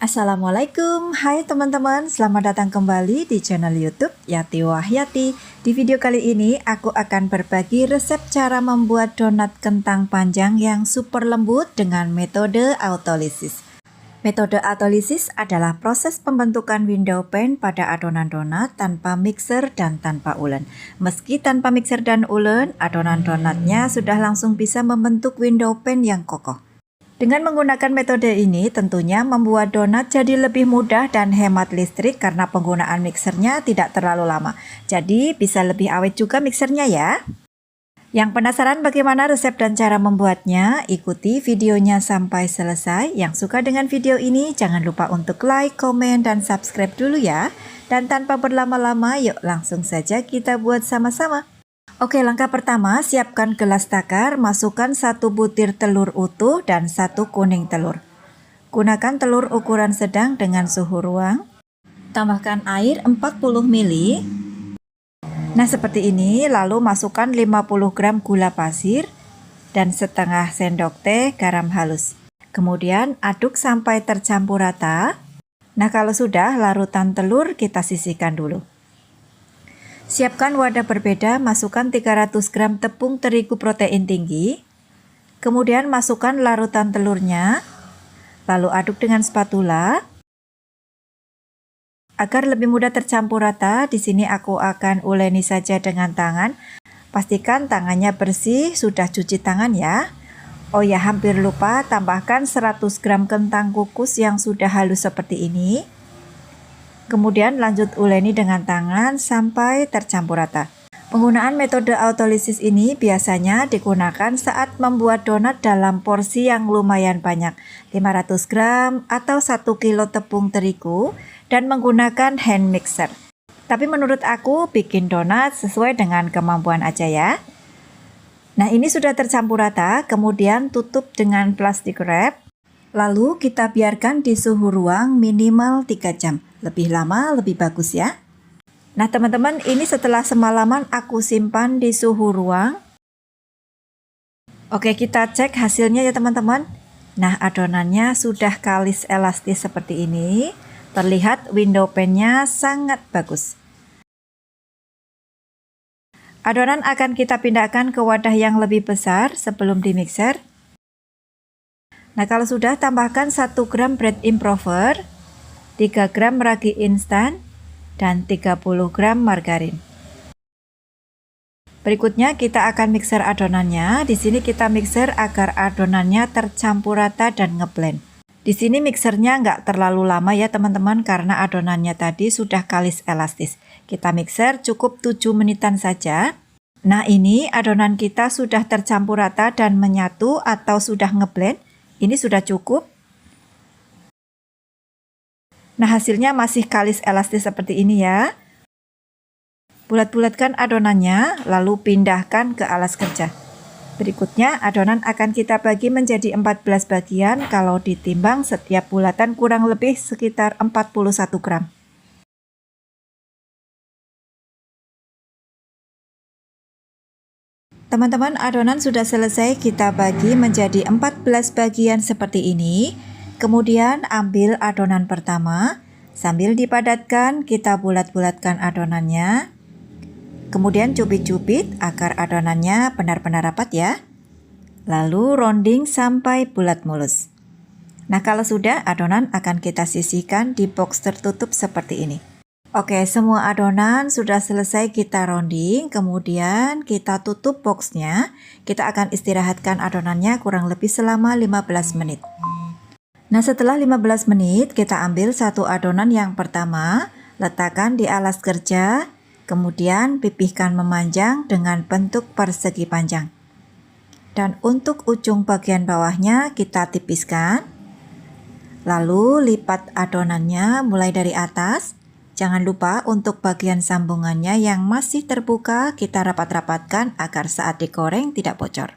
Assalamualaikum, hai teman-teman, selamat datang kembali di channel YouTube Yati Wahyati. Di video kali ini aku akan berbagi resep cara membuat donat kentang panjang yang super lembut dengan metode autolisis. Metode autolisis adalah proses pembentukan window pane pada adonan donat tanpa mixer dan tanpa ulen. Meski tanpa mixer dan ulen, adonan donatnya sudah langsung bisa membentuk window pane yang kokoh. Dengan menggunakan metode ini tentunya membuat donat jadi lebih mudah dan hemat listrik karena penggunaan mixernya tidak terlalu lama. Jadi bisa lebih awet juga mixernya ya. Yang penasaran bagaimana resep dan cara membuatnya? Ikuti videonya sampai selesai. Yang suka dengan video ini jangan lupa untuk like, komen, dan subscribe dulu ya. Dan tanpa berlama-lama yuk langsung saja kita buat sama-sama. Oke, langkah pertama, siapkan gelas takar, masukkan 1 butir telur utuh dan 1 kuning telur. Gunakan telur ukuran sedang dengan suhu ruang. Tambahkan air 40 ml. Nah, seperti ini, lalu masukkan 50 gram gula pasir dan setengah sendok teh garam halus. Kemudian aduk sampai tercampur rata. Nah, kalau sudah, larutan telur kita sisihkan dulu. Siapkan wadah berbeda, masukkan 300 gram tepung terigu protein tinggi. Kemudian masukkan larutan telurnya. Lalu aduk dengan spatula. Agar lebih mudah tercampur rata, di sini aku akan uleni saja dengan tangan. Pastikan tangannya bersih, sudah cuci tangan ya. Oh ya, hampir lupa, tambahkan 100 gram kentang kukus yang sudah halus seperti ini. Kemudian lanjut uleni dengan tangan sampai tercampur rata. Penggunaan metode autolisis ini biasanya digunakan saat membuat donat dalam porsi yang lumayan banyak, 500 gram atau 1 kilo tepung terigu dan menggunakan hand mixer. Tapi menurut aku bikin donat sesuai dengan kemampuan aja ya. Nah, ini sudah tercampur rata, kemudian tutup dengan plastik wrap. Lalu kita biarkan di suhu ruang minimal 3 jam. Lebih lama lebih bagus ya. Nah teman-teman, ini setelah semalaman aku simpan di suhu ruang. Oke, kita cek hasilnya ya teman-teman. Nah, adonannya sudah kalis elastis seperti ini. Terlihat window pane-nya sangat bagus. Adonan akan kita pindahkan ke wadah yang lebih besar sebelum dimixer. Nah, kalau sudah, tambahkan 1 gram bread improver, 3 gram ragi instan, dan 30 gram margarin. Berikutnya kita akan mixer adonannya. Di sini kita mixer agar adonannya tercampur rata dan ngeblend. Di sini mixernya nggak terlalu lama ya teman-teman karena adonannya tadi sudah kalis elastis. Kita mixer cukup 7 menitan saja. Nah, ini adonan kita sudah tercampur rata dan menyatu atau sudah ngeblend. Ini sudah cukup. Nah, hasilnya masih kalis elastis seperti ini ya. Bulat-bulatkan adonannya, lalu pindahkan ke alas kerja. Berikutnya, adonan akan kita bagi menjadi 14 bagian. Kalau ditimbang, setiap bulatan kurang lebih sekitar 41 gram. Teman-teman, adonan sudah selesai kita bagi menjadi 14 bagian seperti ini. Kemudian ambil adonan pertama, sambil dipadatkan kita bulat-bulatkan adonannya. Kemudian cubit-cubit agar adonannya benar-benar rapat ya. Lalu rounding sampai bulat mulus. Nah, kalau sudah, adonan akan kita sisihkan di box tertutup seperti ini. Oke, semua adonan sudah selesai kita rounding, kemudian kita tutup boxnya. Kita akan istirahatkan adonannya kurang lebih selama 15 menit. Nah, setelah 15 menit, kita ambil satu adonan yang pertama, letakkan di alas kerja, kemudian pipihkan memanjang dengan bentuk persegi panjang. Dan untuk ujung bagian bawahnya kita tipiskan. Lalu lipat adonannya mulai dari atas. Jangan lupa untuk bagian sambungannya yang masih terbuka kita rapat-rapatkan agar saat digoreng tidak bocor.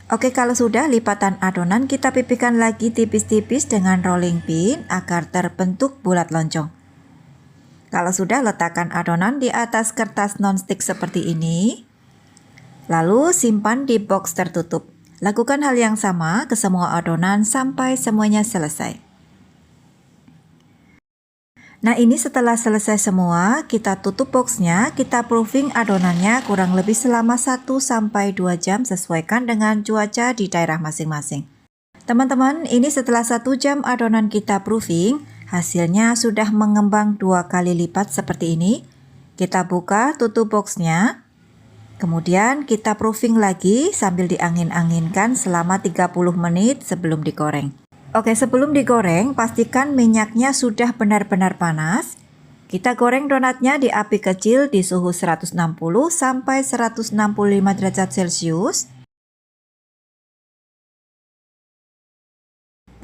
Oke, kalau sudah lipatan adonan kita pipihkan lagi tipis-tipis dengan rolling pin agar terbentuk bulat loncong. Kalau sudah, letakkan adonan di atas kertas nonstick seperti ini. Lalu simpan di box tertutup. Lakukan hal yang sama ke semua adonan sampai semuanya selesai. Nah ini setelah selesai semua, kita tutup boxnya, kita proofing adonannya kurang lebih selama 1-2 jam sesuaikan dengan cuaca di daerah masing-masing. Teman-teman, ini setelah 1 jam adonan kita proofing, hasilnya sudah mengembang 2 kali lipat seperti ini. Kita buka tutup boxnya, kemudian kita proofing lagi sambil diangin-anginkan selama 30 menit sebelum digoreng. Oke, sebelum digoreng, pastikan minyaknya sudah benar-benar panas. Kita goreng donatnya di api kecil di suhu 160 sampai 165 derajat Celcius.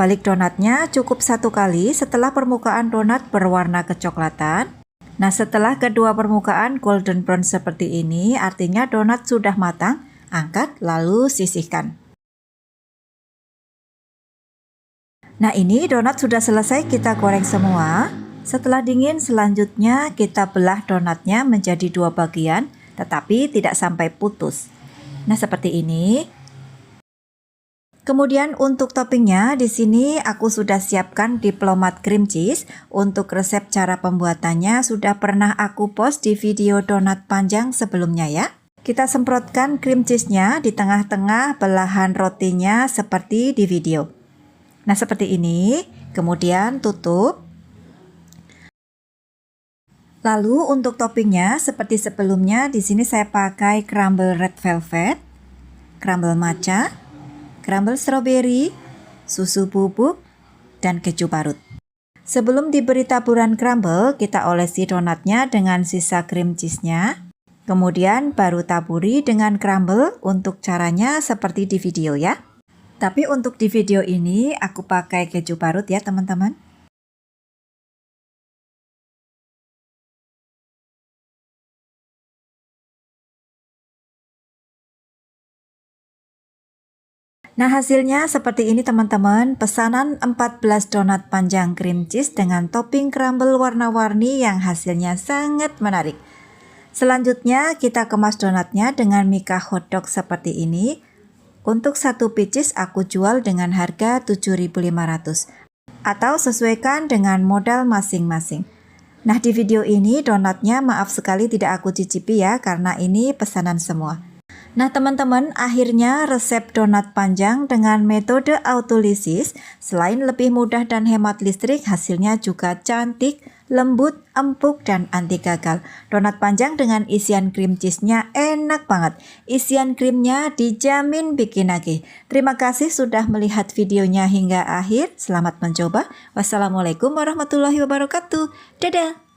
Balik donatnya cukup 1 kali setelah permukaan donat berwarna kecoklatan. Nah, setelah kedua permukaan golden brown seperti ini, artinya donat sudah matang. Angkat lalu sisihkan. Nah ini donat sudah selesai kita goreng semua. Setelah dingin selanjutnya kita belah donatnya menjadi 2 bagian, tetapi tidak sampai putus. Nah seperti ini. Kemudian untuk toppingnya di sini aku sudah siapkan diplomat cream cheese. Untuk resep cara pembuatannya sudah pernah aku post di video donat panjang sebelumnya ya. Kita semprotkan cream cheese-nya di tengah-tengah belahan rotinya seperti di video. Nah seperti ini, kemudian tutup. Lalu untuk toppingnya seperti sebelumnya, di sini saya pakai crumble red velvet, crumble matcha, crumble strawberry, susu bubuk, dan keju parut. Sebelum diberi taburan crumble, kita olesi donatnya dengan sisa cream cheese-nya. Kemudian baru taburi dengan crumble. Untuk caranya seperti di video ya. Tapi untuk di video ini aku pakai keju parut ya teman-teman. Nah hasilnya seperti ini teman-teman. Pesanan 14 donat panjang cream cheese dengan topping crumble warna-warni yang hasilnya sangat menarik. Selanjutnya kita kemas donatnya dengan mika hotdog seperti ini. Untuk 1 pieces aku jual dengan harga 7.500 atau sesuaikan dengan modal masing-masing. Nah di video ini donatnya maaf sekali tidak aku cicipi ya karena ini pesanan semua. Nah teman-teman, akhirnya resep donat panjang dengan metode autolisis selain lebih mudah dan hemat listrik, hasilnya juga cantik, lembut, empuk, dan anti gagal. Donat panjang dengan isian cream cheese-nya enak banget. Isian krimnya dijamin bikin nagih. Terima kasih sudah melihat videonya hingga akhir. Selamat mencoba. Wassalamualaikum warahmatullahi wabarakatuh. Dadah!